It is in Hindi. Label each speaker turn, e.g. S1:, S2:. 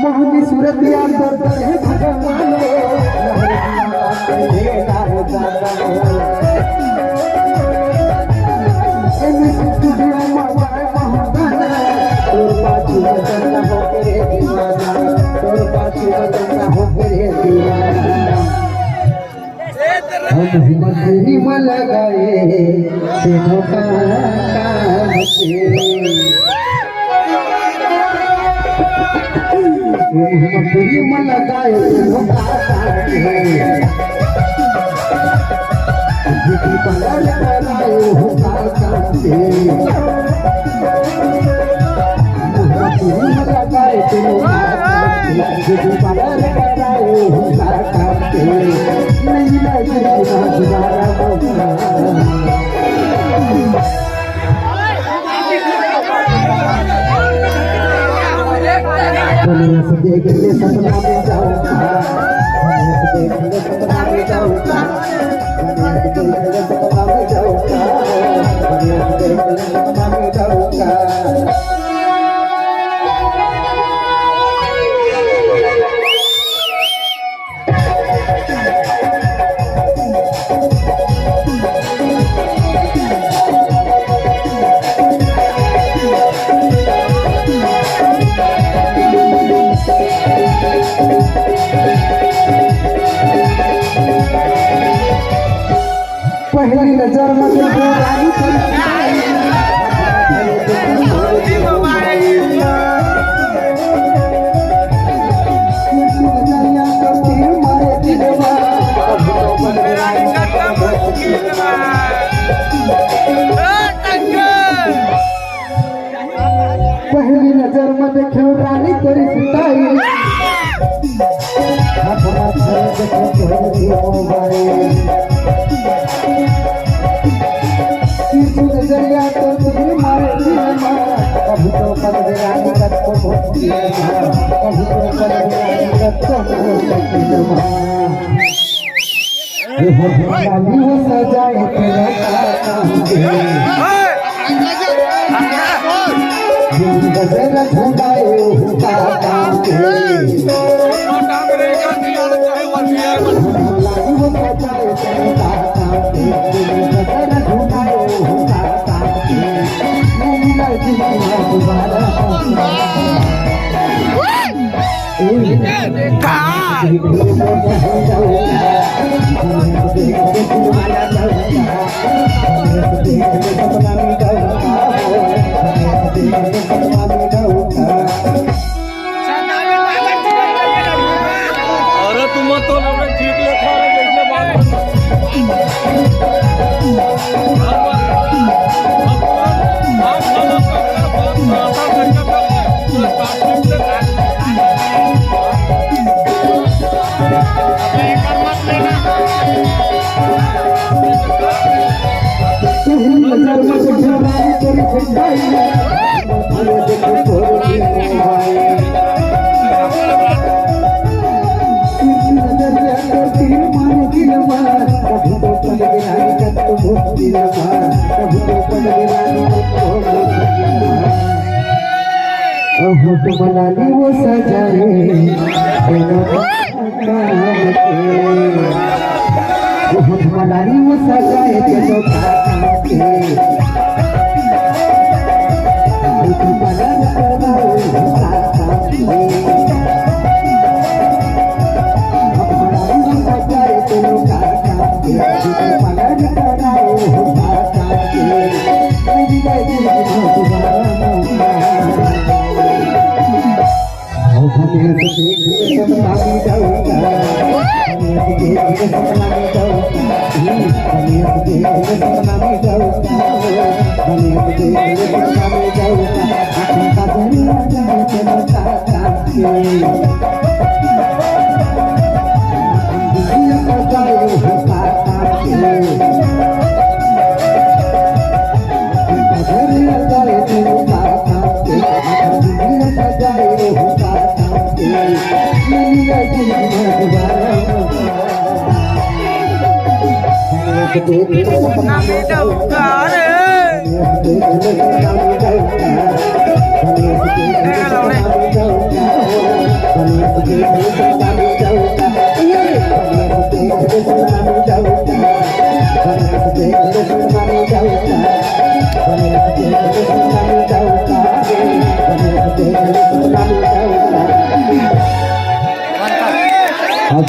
S1: मोहनी सूरत यार दर्द है भगवान हम लगाए देखने सपना में जाऊंगा देखने सपना में जाऊंगा देखने सपना में जाऊंगा देखने सपना में जाऊंगा पहली नजर में रानी पहली नजर में देखो रानी तेरी सिताई नजरिया तो तुझे मारे कभी तो कर दे रानी रत को कभी तो कर दे रानी रत को रानी हो सजाए गजर झुकाए मनाली वो सजाए मनाली वो सजाए
S2: Nam đi đâu cả đấy.